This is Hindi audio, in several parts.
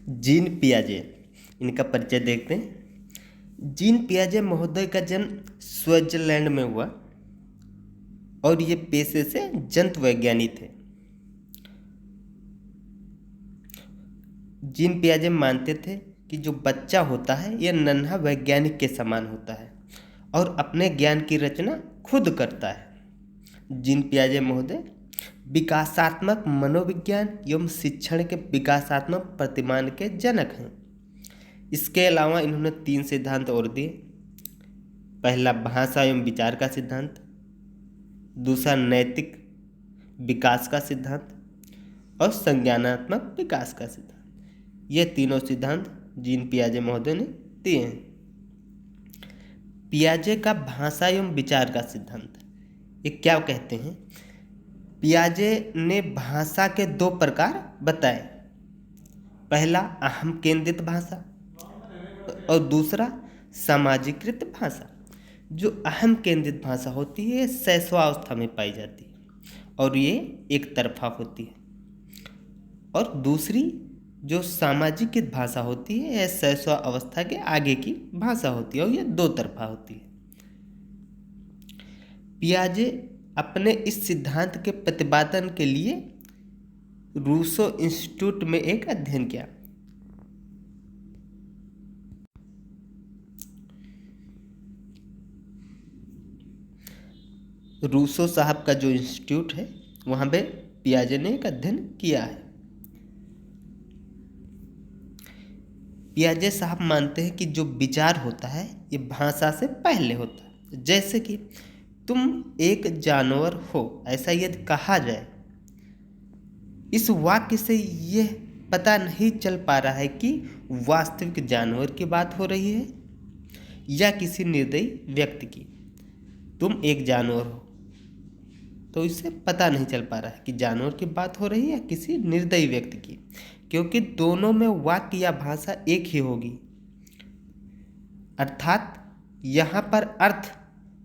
जीन पियाजे, इनका परिचय देखते हैं। जीन पियाजे महोदय का जन्म स्विट्जरलैंड में हुआ और ये पेशे से जंतु वैज्ञानी थे। जीन पियाजे मानते थे कि जो बच्चा होता है यह नन्हा वैज्ञानिक के समान होता है और अपने ज्ञान की रचना खुद करता है। जीन पियाजे महोदय विकासात्मक मनोविज्ञान एवं शिक्षण के विकासात्मक प्रतिमान के जनक हैं। इसके अलावा इन्होंने 3 सिद्धांत और दिए। पहला भाषा एवं विचार का सिद्धांत, दूसरा नैतिक विकास का सिद्धांत और संज्ञानात्मक विकास का सिद्धांत। ये तीनों सिद्धांत जीन पियाजे महोदय ने दिए हैं। पियाजे का भाषा एवं विचार का सिद्धांत, ये क्या कहते हैं? पियाजे ने भाषा के 2 प्रकार बताए। पहला अहम केंद्रित भाषा और दूसरा सामाजिकृत भाषा। जो अहम केंद्रित भाषा होती है शैशवावस्था में पाई जाती है और ये एक तरफा होती है, और दूसरी जो सामाजिकृत भाषा होती है यह शैशवावस्था के आगे की भाषा होती है और ये 2 तरफा होती है। पियाजे अपने इस सिद्धांत के प्रतिपादन के लिए रूसो इंस्टीट्यूट में एक अध्ययन किया। रूसो साहब का जो इंस्टीट्यूट है वहाँ पे पियाजे ने एक अध्ययन किया है। पियाजे साहब मानते हैं कि जो विचार होता है ये भाषा से पहले होता है। जैसे कि तुम एक जानवर हो ऐसा यदि कहा जाए, इस वाक्य से यह पता नहीं चल पा रहा है कि वास्तविक जानवर की बात हो रही है या किसी निर्दयी व्यक्ति की। तुम एक जानवर हो तो इससे पता नहीं चल पा रहा है कि जानवर की बात हो रही है या किसी निर्दयी व्यक्ति की, क्योंकि दोनों में वाक्य या भाषा एक ही होगी। अर्थात यहाँ पर अर्थ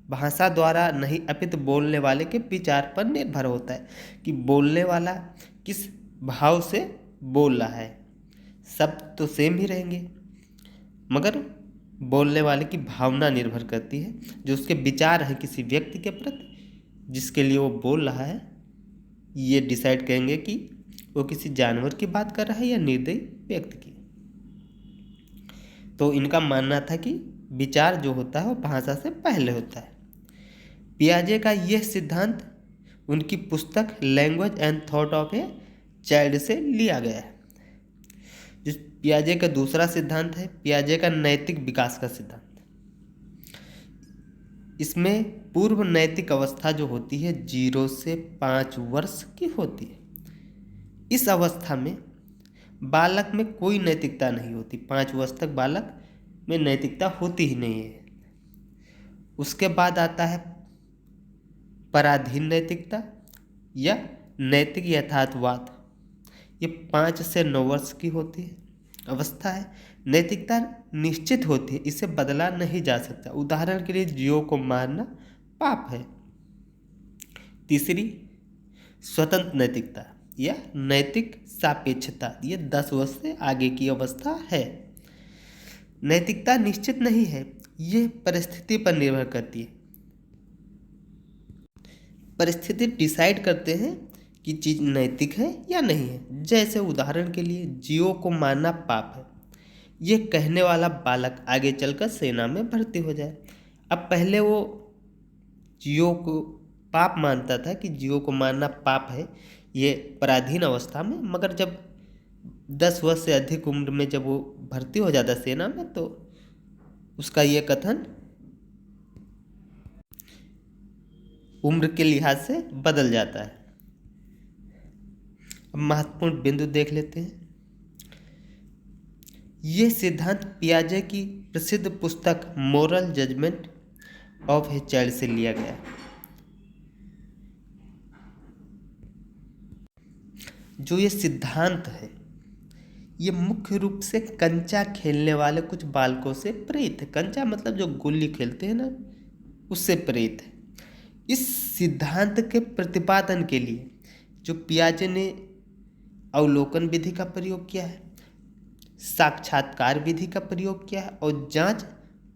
भाषा द्वारा नहीं अपितु बोलने वाले के विचार पर निर्भर होता है कि बोलने वाला किस भाव से बोल रहा है। शब्द तो सेम ही रहेंगे मगर बोलने वाले की भावना निर्भर करती है, जो उसके विचार है किसी व्यक्ति के प्रति जिसके लिए वो बोल रहा है, ये डिसाइड करेंगे कि वो किसी जानवर की बात कर रहा है या निर्दयी व्यक्ति की। तो इनका मानना था कि विचार जो होता है वो भाषा से पहले होता है। पियाजे का यह सिद्धांत उनकी पुस्तक language and thought of a child से लिया गया है। जिस पियाजे का दूसरा सिद्धांत है पियाजे का नैतिक विकास का सिद्धांत। इसमें पूर्व नैतिक अवस्था जो होती है 0 से 5 वर्ष की होती है। इस अवस्था में बालक में कोई नैतिकता नहीं होती। 5 वर्ष तक बालक में नैतिकता होती ही नहीं है। उसके बाद आता है पराधीन नैतिकता या नैतिक यथार्थवाद। ये 5 से 9 वर्ष की होती है अवस्था है। नैतिकता निश्चित होती है, इसे बदला नहीं जा सकता। उदाहरण के लिए जीव को मारना पाप है। तीसरी स्वतंत्र नैतिकता या नैतिक सापेक्षता, ये 10 वर्ष से आगे की अवस्था है। नैतिकता निश्चित नहीं है, ये परिस्थिति पर निर्भर करती है। परिस्थिति डिसाइड करते हैं कि चीज़ नैतिक है या नहीं है। जैसे उदाहरण के लिए जीवों को मारना पाप है, ये कहने वाला बालक आगे चलकर सेना में भर्ती हो जाए। अब पहले वो जीवों को पाप मानता था कि जीवों को मारना पाप है, ये पराधीन अवस्था में, मगर जब 10 वर्ष से अधिक उम्र में जब वो भर्ती हो जाता सेना में तो उसका ये कथन उम्र के लिहाज से बदल जाता है। अब महत्वपूर्ण बिंदु देख लेते हैं। ये सिद्धांत पियाजे की प्रसिद्ध पुस्तक moral judgement of a child से लिया गया है। जो ये सिद्धांत है ये मुख्य रूप से कंचा खेलने वाले कुछ बालकों से प्रेरित है। कंचा मतलब जो गुल्ली खेलते हैं ना, उससे प्रेरित है। इस सिद्धांत के प्रतिपादन के लिए जो पियाजे ने अवलोकन विधि का प्रयोग किया है, साक्षात्कार विधि का प्रयोग किया है और जांच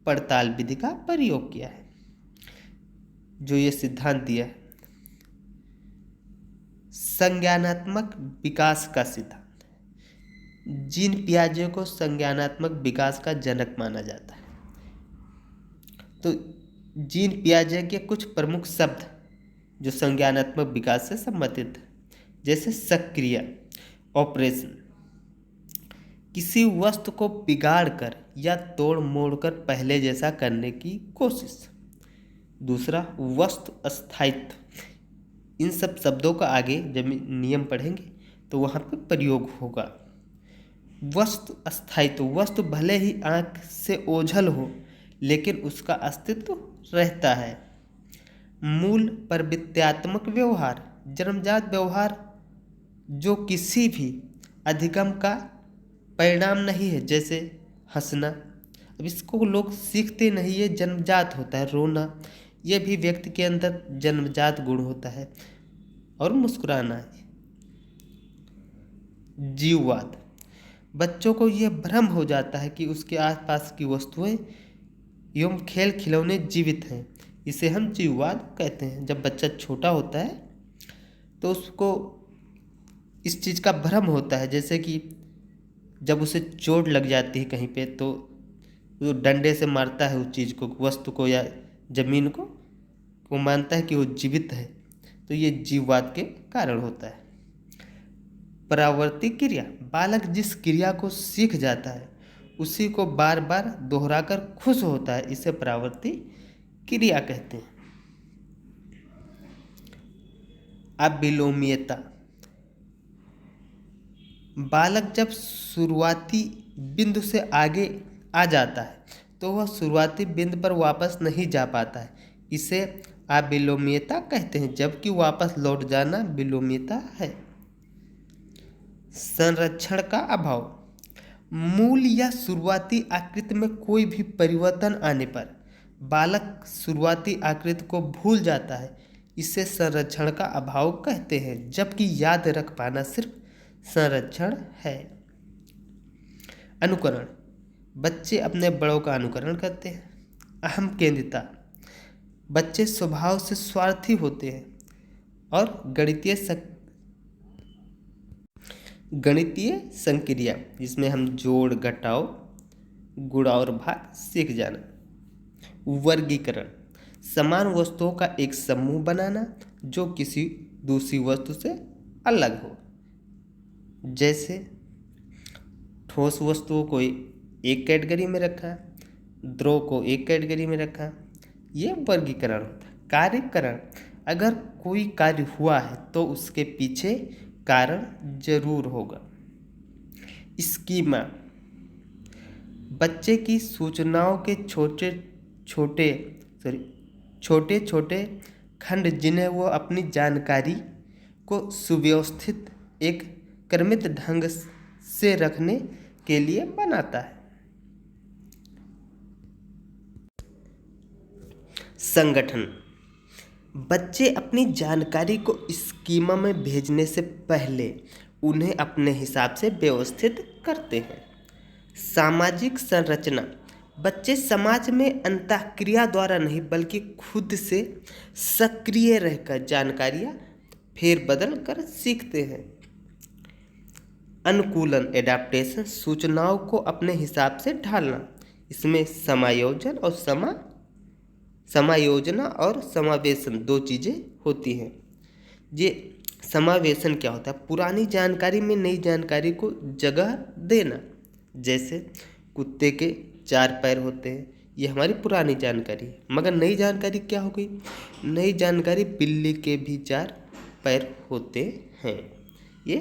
पड़ताल विधि का प्रयोग किया है। जो ये सिद्धांत दिया है संज्ञानात्मक विकास का सिद्धांत, जीन पियाजे को संज्ञानात्मक विकास का जनक माना जाता है। तो जीन पियाजे के कुछ प्रमुख शब्द जो संज्ञानात्मक विकास से संबंधित है, जैसे सक्रिय, ऑपरेशन, किसी वस्तु को बिगाड़ कर या तोड़ मोड़ कर पहले जैसा करने की कोशिश। दूसरा वस्तु स्थायित्व, इन सब शब्दों का आगे जब नियम पढ़ेंगे तो वहाँ पे प्रयोग होगा। वस्तु स्थायित्व, वस्तु भले ही आँख से ओझल हो लेकिन उसका अस्तित्व रहता है। मूल प्रवृत्त्यात्मक व्यवहार, जन्मजात व्यवहार जो किसी भी अधिगम का परिणाम नहीं है, जैसे हंसना, अब इसको लोग सीखते नहीं, ये जन्मजात होता है। रोना, ये भी व्यक्ति के अंदर जन्मजात गुण होता है। और मुस्कुराना। जीववाद, बच्चों को यह भ्रम हो जाता है कि उसके आसपास की वस्तुएं एवं खेल खिलौने जीवित हैं, इसे हम जीववाद कहते हैं। जब बच्चा छोटा होता है तो उसको इस चीज़ का भ्रम होता है, जैसे कि जब उसे चोट लग जाती है कहीं पे तो वो डंडे से मारता है उस चीज़ को, वस्तु को या जमीन को, वो मानता है कि वो जीवित है। तो ये जीववाद के कारण होता है। परावर्ती क्रिया, बालक जिस क्रिया को सीख जाता है उसी को बार बार दोहराकर खुश होता है, इसे परावर्ती क्रिया कहते हैं। अविलोम्यता, बालक जब शुरुआती बिंदु से आगे आ जाता है तो वह शुरुआती बिंदु पर वापस नहीं जा पाता है, इसे अविलोम्यता कहते हैं, जबकि वापस लौट जाना विलोम्यता है। संरक्षण का अभाव, मूल या शुरुआती आकृति में कोई भी परिवर्तन आने पर बालक शुरुआती आकृति को भूल जाता है, इसे संरक्षण का अभाव कहते हैं, जबकि याद रख पाना सिर्फ संरक्षण है। अनुकरण, बच्चे अपने बड़ों का अनुकरण करते हैं। अहम केंद्रिता, बच्चे स्वभाव से स्वार्थी होते हैं। और गणितीय संक्रिया, जिसमें हम जोड़ घटाव गुणा और भाग सीख जाना। वर्गीकरण, समान वस्तुओं का एक समूह बनाना जो किसी दूसरी वस्तु से अलग हो, जैसे ठोस वस्तुओं को एक कैटेगरी में रखा, द्रव को एक कैटेगरी में रखा, ये वर्गीकरण होता है। कार्यकरण, अगर कोई कार्य हुआ है तो उसके पीछे कारण जरूर होगा। स्कीमा, बच्चे की सूचनाओं के छोटे छोटे खंड जिन्हें वो अपनी जानकारी को सुव्यवस्थित एक क्रमित ढंग से रखने के लिए बनाता है। संगठन, बच्चे अपनी जानकारी को स्कीमा में भेजने से पहले उन्हें अपने हिसाब से व्यवस्थित करते हैं। सामाजिक संरचना, बच्चे समाज में अंतःक्रिया द्वारा नहीं बल्कि खुद से सक्रिय रहकर जानकारियाँ फेरबदल कर सीखते हैं। अनुकूलन, एडाप्टेशन, सूचनाओं को अपने हिसाब से ढालना, इसमें समायोजना और समावेशन दो चीज़ें होती हैं। ये समावेशन क्या होता है? पुरानी जानकारी में नई जानकारी को जगह देना, जैसे कुत्ते के 4 पैर होते हैं, ये हमारी पुरानी जानकारी है। मगर नई जानकारी क्या हो गई? नई जानकारी बिल्ली के भी 4 पैर होते हैं, ये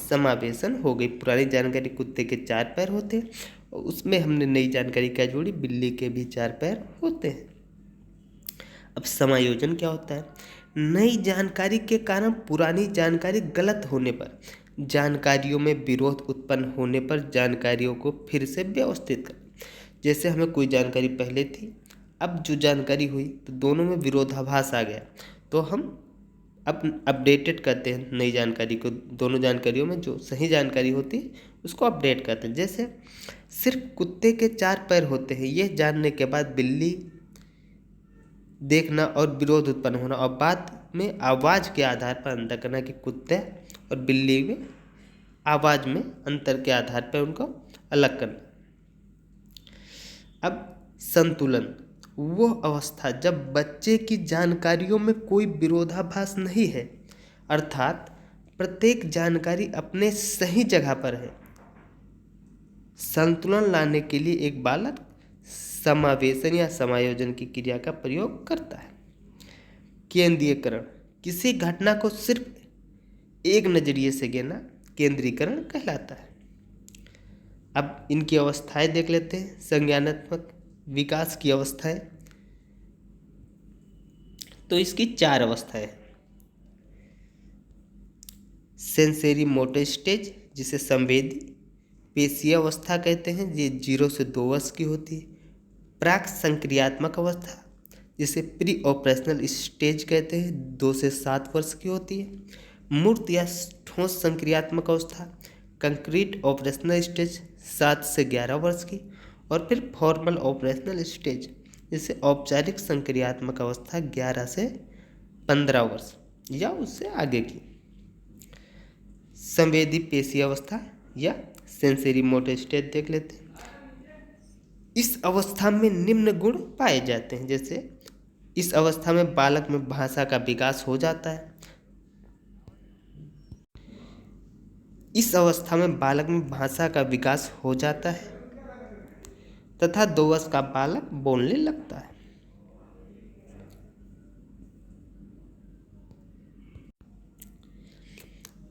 समावेशन हो गई। पुरानी जानकारी कुत्ते के 4 पैर होते हैं और उसमें हमने नई जानकारी क्या जोड़ी? बिल्ली के भी 4 पैर होते हैं। अब समायोजन क्या होता है? नई जानकारी के कारण पुरानी जानकारी गलत होने पर, जानकारियों में विरोध उत्पन्न होने पर जानकारियों को फिर से व्यवस्थित कर, जैसे हमें कोई जानकारी पहले थी, अब जो जानकारी हुई तो दोनों में विरोधाभास आ गया, तो हम अपडेटेड करते हैं नई जानकारी को। दोनों जानकारियों में जो सही जानकारी होती है उसको अपडेट करते हैं। जैसे सिर्फ कुत्ते के 4 पैर होते हैं, यह जानने के बाद बिल्ली देखना और विरोध उत्पन्न होना, और बाद में आवाज़ के आधार पर अंतर करना कि कुत्ते और बिल्ली में आवाज़ में अंतर के आधार पर उनको अलग करना। अब संतुलन वो अवस्था जब बच्चे की जानकारियों में कोई विरोधाभास नहीं है, अर्थात प्रत्येक जानकारी अपने सही जगह पर है। संतुलन लाने के लिए एक बालक समावेशन या समायोजन की क्रिया का प्रयोग करता है। केंद्रीयकरण किसी घटना को सिर्फ एक नजरिए से गिनना केंद्रीकरण कहलाता है। अब इनकी अवस्थाएं देख लेते हैं। संज्ञानात्मक विकास की अवस्थाएं, तो इसकी 4 अवस्थाएं। सेंसरी मोटर स्टेज जिसे संवेदी पेशीय अवस्था कहते हैं, ये 0 से 2 वर्ष की होती है। प्राक संक्रियात्मक अवस्था जिसे प्री ऑपरेशनल स्टेज कहते हैं, 2 से 7 वर्ष की होती है। मूर्त या ठोस संक्रियात्मक अवस्था कंक्रीट ऑपरेशनल स्टेज 7 से 11 वर्ष की। और फिर फॉर्मल ऑपरेशनल स्टेज जिसे औपचारिक संक्रियात्मक अवस्था 11 से 15 वर्ष या उससे आगे की। संवेदी पेशीय अवस्था या सेंसरी मोटर स्टेज देख लेते हैं। इस अवस्था में निम्न गुण पाए जाते हैं। जैसे इस अवस्था में बालक में भाषा का विकास हो जाता है। इस अवस्था में बालक में भाषा का विकास हो जाता है तथा 2 वर्ष का बालक बोलने लगता है।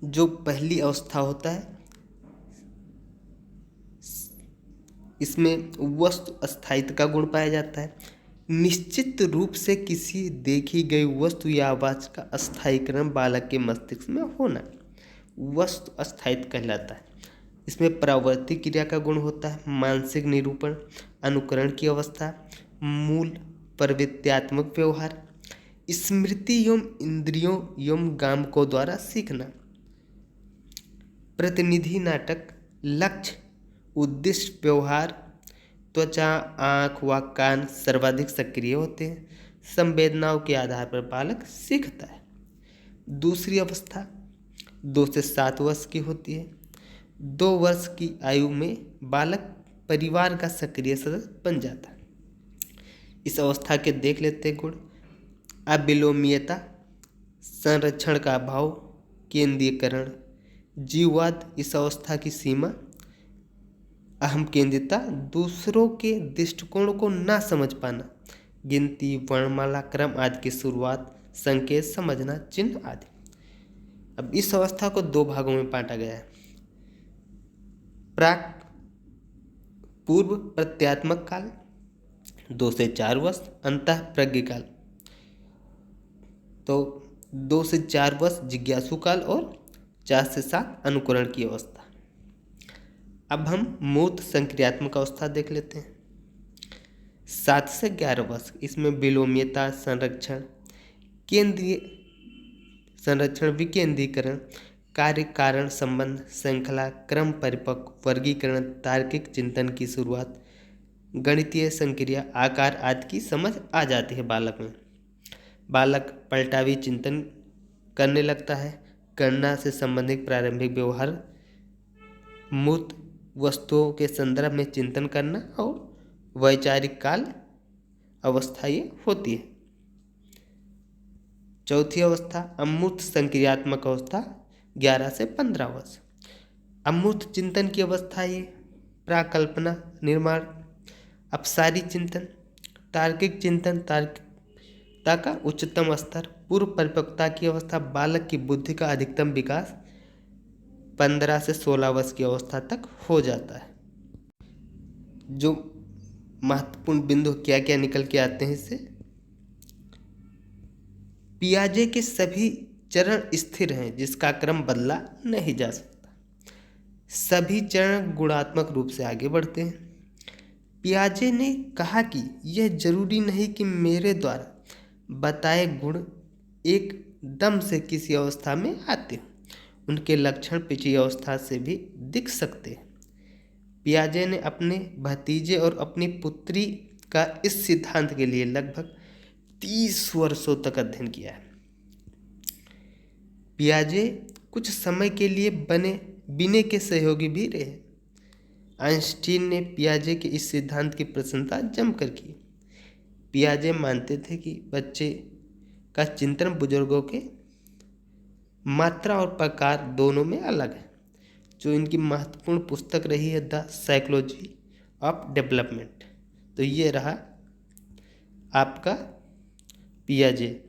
जो पहली अवस्था होता है, इसमें वस्तु स्थायित्व का गुण पाया जाता है। निश्चित रूप से किसी देखी गई वस्तु या आवाज का अस्थायीकरण बालक के मस्तिष्क में होना वस्तु स्थायित्व कहलाता है। इसमें परावर्ती क्रिया का गुण होता है। मानसिक निरूपण, अनुकरण की अवस्था, मूल प्रवृत्त्यात्मक व्यवहार, स्मृति एवं इंद्रियों एवं गामकों द्वारा सीखना, प्रतिनिधि नाटक, लक्ष्य उद्दिष्ट व्यवहार, त्वचा, आँख व कान सर्वाधिक सक्रिय होते हैं। संवेदनाओं के आधार पर बालक सीखता है। दूसरी अवस्था 2 से 7 वर्ष की होती है। 2 वर्ष की आयु में बालक परिवार का सक्रिय सदस्य बन जाता है। इस अवस्था के देख लेते हैं गुण। अविलोम्यता, संरक्षण का अभाव, केंद्रीयकरण, जीववाद इस अवस्था की सीमा, अहम केंद्रिता, दूसरों के दृष्टिकोण को ना समझ पाना, गिनती, वर्णमाला, क्रम आदि की शुरुआत, संकेत समझना, चिन्ह आदि। अब इस अवस्था को 2 भागों में बांटा गया है। प्राक पूर्व प्रत्यात्मक काल 2 से 4 वर्ष, अंतः प्रज्ञ काल तो 2 से 4 वर्ष जिज्ञासु काल और 4 से 7 अनुकरण की अवस्था। अब हम मूर्त संक्रियात्मक अवस्था देख लेते हैं। 7 से 11 वर्ष, इसमें विलोम्यता, संरक्षण, केंद्रीय संरक्षण, विकेंद्रीकरण, कार्य कारण संबंध, श्रृंखला, क्रम, परिपक्व, वर्गीकरण, तार्किक चिंतन की शुरुआत, गणितीय संक्रिया, आकार आदि की समझ आ जाती है बालक में। बालक पलटावी चिंतन करने लगता है। गणना से संबंधित प्रारंभिक व्यवहार, मूर्त वस्तुओं के संदर्भ में चिंतन करना और वैचारिक काल अवस्था ये होती है। चौथी अवस्था अमूर्त संक्रियात्मक अवस्था 11 से 15 वर्ष। अमूर्त चिंतन की अवस्था ये प्राकल्पना निर्माण, अपसारी चिंतन, तार्किक चिंतन, तार्किकता का उच्चतम स्तर, पूर्व परिपक्वता की अवस्था, बालक की बुद्धि का अधिकतम विकास 15 से 16 वर्ष की अवस्था तक हो जाता है। जो महत्वपूर्ण बिंदु क्या क्या निकल के आते हैं इससे, पियाजे के सभी चरण स्थिर हैं जिसका क्रम बदला नहीं जा सकता। सभी चरण गुणात्मक रूप से आगे बढ़ते हैं। पियाजे ने कहा कि यह जरूरी नहीं कि मेरे द्वारा बताए गुण एक दम से किसी अवस्था में आते हो। उनके लक्षण पिछली अवस्था से भी दिख सकते हैं। पियाजे ने अपने भतीजे और अपनी पुत्री का इस सिद्धांत के लिए लगभग 30 वर्षों तक अध्ययन किया है। पियाजे कुछ समय के लिए बिने के सहयोगी भी रहे। आइंस्टीन ने पियाजे के इस सिद्धांत की प्रशंसा जमकर की। पियाजे मानते थे कि बच्चे का चिंतन बुजुर्गों के मात्रा और प्रकार दोनों में अलग है। जो इनकी महत्वपूर्ण पुस्तक रही है द साइकोलॉजी ऑफ डेवलपमेंट। तो ये रहा आपका पियाजे।